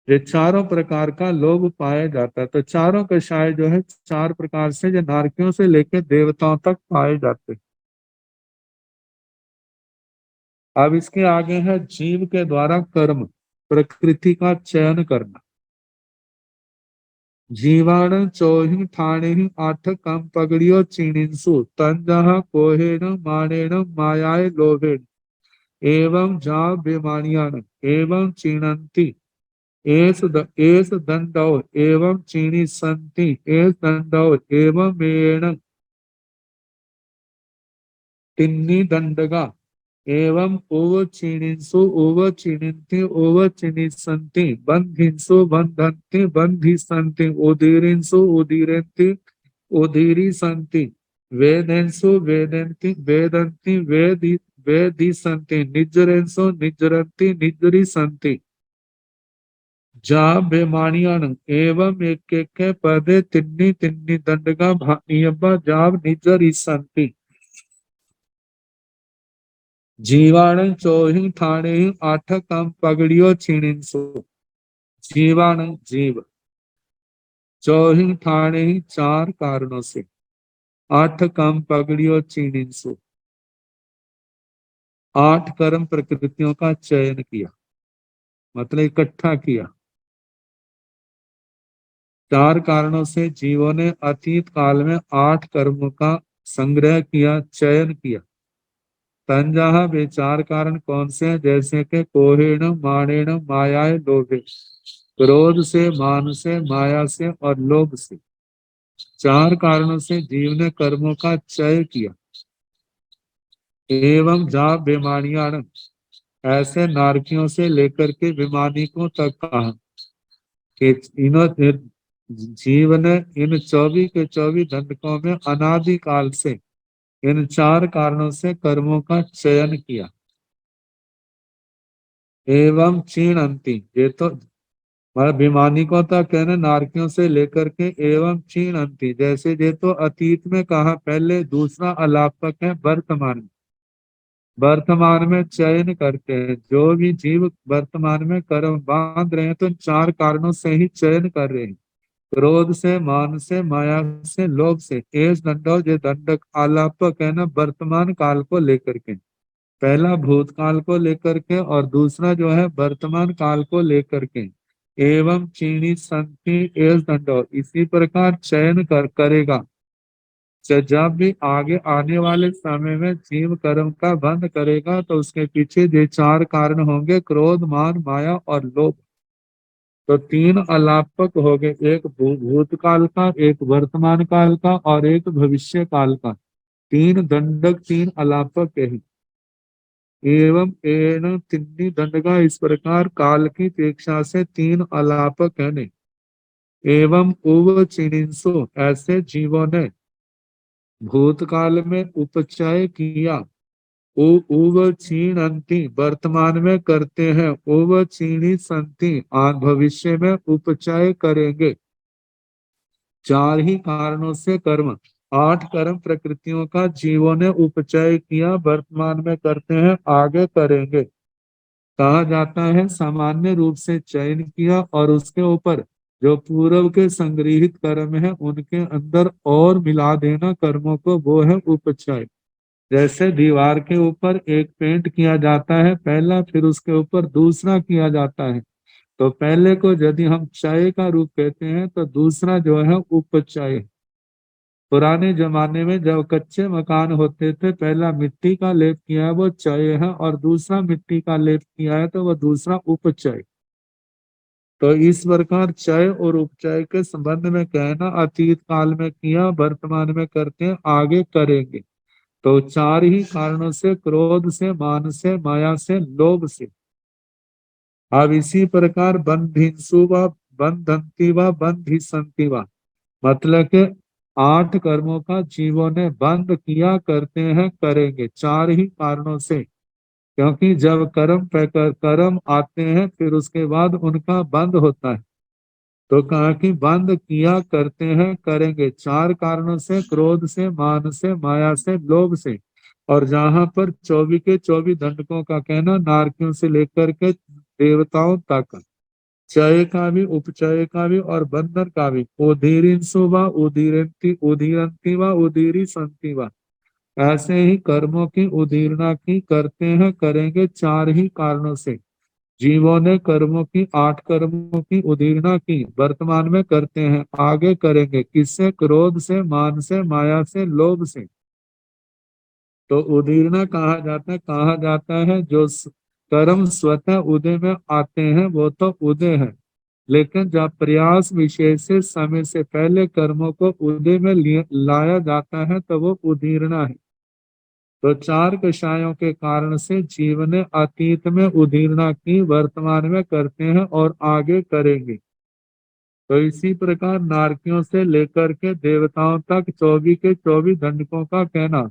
ये चारों प्रकार का लोभ पाया जाता है। तो चारों कषाय जो है 4 प्रकार से जो नारकियों से लेकर देवताओं तक पाए जाते हैं। अब इसके आगे है जीव के द्वारा कर्म, प्रकृति का चयन करना। जीवाण चौहि ठाणे 8 कम पगड़ियो चीनिंसु, तंजह कोहेन मानेन मायाय लोभेन, एवं जा बेमानियान एवं चीणंती, एस दंडौ एवं चीनी संति, एस दंडौ एवं मेण तिन्नी दंडगा, एवं उव चीणिंसु उव चीणिंति उव चीनिसंति, बंधिंसु बंधंति बंधि संति, उदीरिंसु उदीरंति उदीरी संति, वेदेंसु वेदंति वेदंति वेदी संति, निजरेंसु निजरंति निजरी संति, जा बेमानियान एवं एक पदे तिन्नी तिन्नी दंडगा भानियब्बा जाब निजर संति। जीवाण चौहि ठाणे 8 कम पगड़ियो छीणिंसु, जीवाण जीव, चौहि ठाणे 4 कारणों से, 8 कम पगड़ियो छीणिंसु, 8 कर्म प्रकृतियों का चयन किया, मतलब इकट्ठा किया। 4 कारणों से जीवों ने अतीत काल में 8 कर्मों का संग्रह किया, चयन किया। तंजहा वे 4 कारण कौन से हैं, जैसे कि कोहेण माणेण मायाय लोभे, क्रोध से, मान से, माया से और लोभ से। 4 कारणों से जीव ने कर्मों का चय किया। एवं जा बेमानियान, ऐसे नारकियों से लेकर के विमानिकों तक कहा कि इन्हों जीव ने इन 24 के 24 दंडकों में अनादि काल से इन 4 कारणों से कर्मों का चयन किया। एवं क्षीण अंति, ये तो विमानिकों तक कहना नारकियों से लेकर के एवं क्षीण अंति, जैसे ये तो अतीत में कहा, पहले दूसरा अलापक है वर्तमान में। वर्तमान में चयन करते हैं, जो भी जीव वर्तमान में कर्म बांध रहे हैं तो इन 4 कारणों से ही चयन कर रहे हैं, क्रोध से, मान से, माया से, लोभ से। एस दंडो, ये दंडक आलापक है ना वर्तमान काल को लेकर के, पहला भूतकाल को लेकर के और दूसरा जो है वर्तमान काल को लेकर के। एवं चीनी संति एस दंडो, इसी प्रकार चयन करेगा। जब भी आगे आने वाले समय में जीव कर्म का बंद करेगा तो उसके पीछे ये 4 कारण होंगे, क्रोध, मान, माया और लोभ। तो 3 अलापक हो गए, एक भूतकाल का, एक वर्तमान काल का और एक भविष्य काल का। 3 दंडक, 3 अलापक है। एवं एन तिन्नी दंडका, इस प्रकार काल की अपेक्षा से 3 अलापक है ने। एवं उव चिनिंसो, ऐसे जीवों ने भूतकाल में उपचय किया। उव क्षीण अंति, वर्तमान में करते हैं। उव क्षीणी संति, भविष्य में उपचय करेंगे। 4 ही कारणों से कर्म, 8 कर्म प्रकृतियों का जीवों ने उपचय किया, वर्तमान में करते हैं, आगे करेंगे। कहा जाता है सामान्य रूप से चयन किया और उसके ऊपर जो पूर्व के संग्रहित कर्म है उनके अंदर और मिला देना कर्मों को, वो है उपचय। जैसे दीवार के ऊपर एक पेंट किया जाता है पहला, फिर उसके ऊपर दूसरा किया जाता है, तो पहले को यदि हम चय का रूप कहते हैं तो दूसरा जो है उपचय। पुराने जमाने में जब कच्चे मकान होते थे, पहला मिट्टी का लेप किया है वो चय है, और दूसरा मिट्टी का लेप किया है तो वो दूसरा उपचय। तो इस प्रकार चय और उपचय के संबंध में कहना, अतीत काल में किया, वर्तमान में करते हैं, आगे करेंगे। तो 4 ही कारणों से, क्रोध से, मान से, माया से, लोभ से। अब इसी प्रकार बंधिंसु व बंधंती व बंधिसंति व, मतलब के 8 कर्मों का जीवों ने बंद किया, करते हैं, करेंगे 4 ही कारणों से। क्योंकि जब कर्म आते हैं फिर उसके बाद उनका बंद होता है, तो कहा कि बंद किया, करते हैं, करेंगे 4 कारणों से, क्रोध से, मान से, माया से, लोभ से। और जहां पर 24 के 24 दंडकों का कहना, नारकियों से लेकर के देवताओं तक, चय का भी, उपचय का भी और बंधन का भी। उदीरिंसु व उदीरंती, उदीरंती व उदीरी संति व, ऐसे ही कर्मों की उदीरना की, करते हैं, करेंगे 4 ही कारणों से। जीवों ने कर्मों की, 8 कर्मों की उदीरना की, वर्तमान में करते हैं, आगे करेंगे। किससे? क्रोध से, मान से, माया से, लोभ से। तो उदीरना कहा जाता है जो कर्म स्वतः उदय में आते हैं वो तो उदय है, लेकिन जब प्रयास विशेष से समय से पहले कर्मों को उदय में लाया जाता है तो वो उदीरना है। तो 4 कषायों के कारण से जीव ने अतीत में उदीरना की, वर्तमान में करते हैं और आगे करेंगे। तो इसी प्रकार नारकियों से लेकर के देवताओं तक 24 के 24 दंडकों का कहना,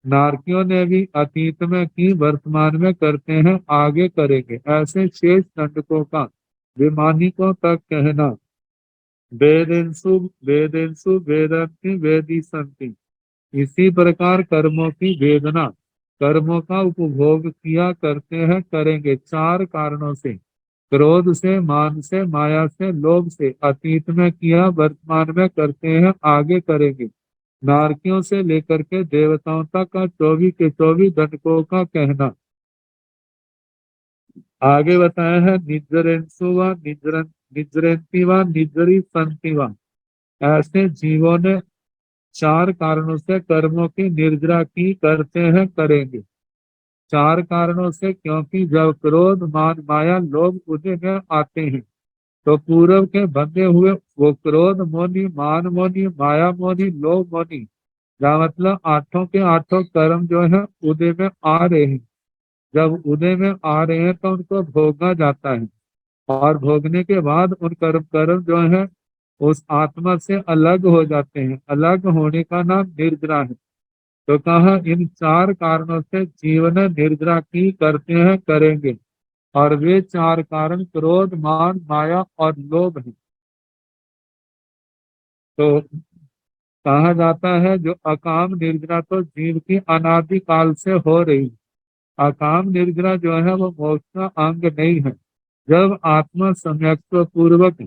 नारकियों ने भी अतीत में की, वर्तमान में करते हैं, आगे करेंगे, ऐसे शेष दंडकों का विमानिकों तक कहना। वेदेंसु वेदेंसु वेदंती वेदी संति, इसी प्रकार कर्मों की वेदना, कर्मों का उपभोग किया, करते हैं, करेंगे 4 कारणों से, क्रोध से, मान से, माया से, लोभ से। अतीत में किया, वर्तमान में करते हैं, आगे करेंगे। नारकियों से लेकर के देवताओं तक का 24 के 24 दंडकों का कहना। आगे बताया है निजरेंसु व निजरंती व निजरी संति व, ऐसे जीवों ने 4 कारणों से कर्मों की निर्जरा की, करते हैं, करेंगे। 4 कारणों से, क्योंकि जब क्रोध, मान, माया, लोभ उदय में आते हैं तो पूर्व के बंधे हुए वो क्रोध मोनी, मान मोनी, माया मोनी, लोभ मोनी या मतलब आठों के आठों कर्म जो है उदय में आ रहे हैं। जब उदय में आ रहे हैं तो उनको भोगा जाता है, और भोगने के बाद उन कर्म कर्म जो है उस आत्मा से अलग हो जाते हैं। अलग होने का नाम निर्जरा है। तो कहा इन चार कारणों से जीवन निर्जरा की करते हैं, करेंगे। और वे चार कारण क्रोध, मान, माया और लोभ है। तो कहा जाता है जो अकाम निर्जरा तो जीव की अनादि काल से हो रही है। अकाम निर्जरा जो है वो मोक्ष का अंग नहीं है। जब आत्मा सम्यक्त्व पूर्वक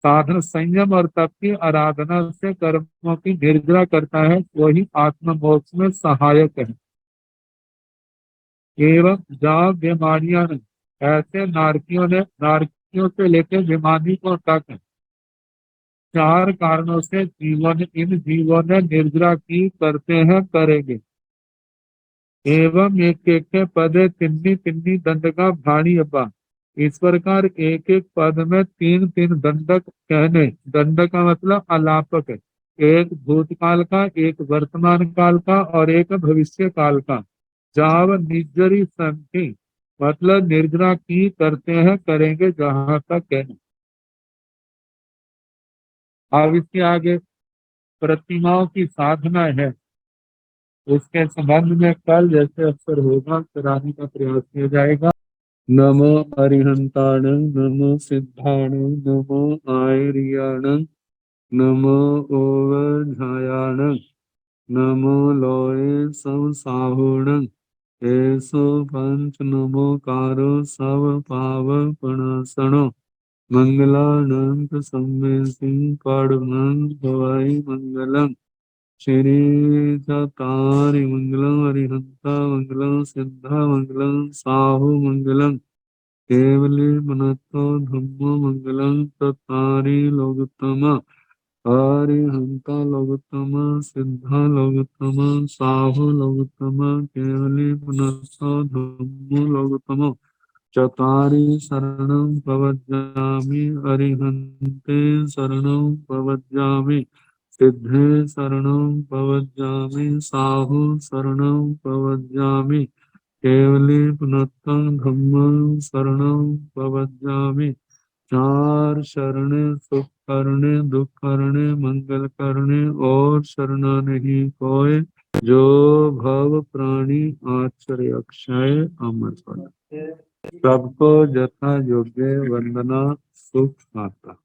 साधन, संयम और तप की आराधना से कर्मों की निर्जरा करता है, वही आत्म मोक्ष में सहायक है। एवं जहाँ बीमारियां नहीं, ऐसे नारकियों से लेकर बीमारी को तक चार कारणों से इन जीवों ने निर्जरा की करते हैं, करेंगे। एवं एक एक पद तिन्नी तिन्नी दंड का भाणी अब्बा। इस प्रकार एक एक पद में तीन तीन दंडक कहने। दंडक का मतलब अलापक है। एक भूतकाल का, एक वर्तमान काल का और एक भविष्य काल का। जाव निर्जरी संति मतलब निर्जरा की करते हैं, करेंगे, जहां तक कहने। अब इसके आगे प्रतिमाओं की साधना है, उसके संबंध में कल जैसे अवसर होगा कराने का प्रयास किया जाएगा। नमो अरिहंताण, नमो सिद्धाण, नमो आयरियाण, नमो ओवझायाण, नमो लोये संसाहुण, एसो पंच नमोकारो सब पावपणासनो, मंगलानंत सम्मेति पड़मं भवाई मंगलम। श्री चतारि मंगलम, अरिहंता मंगलम, सिद्धा मंगलम, साहु मंगलम, केवली मनतो धम्मो मंगलम, चतारि लोकोत्तमा, अरिहंता लोकोत्तमा, सिद्धा लोकोत्तमा, साहु लोकोत्तमा, केवली मनतो धम्मो लोकोत्तमो, चतारि शरणं प्रवज्जामि, अरिहन्ते शरणं प्रवज्जामि, सिद्धे शरणं प्रवज्जामि, साहु शरणं प्रवज्जामि, केवली पुनत्तं धम्मं शरणं प्रवज्जामि। चार शरणे सुख करने, दुख करने, मंगल करने और शरणा नहीं कोय, जो भव प्राणी आश्चर्य अक्षय अमर पद। सबको यथा योग्य वंदना, सुख आता।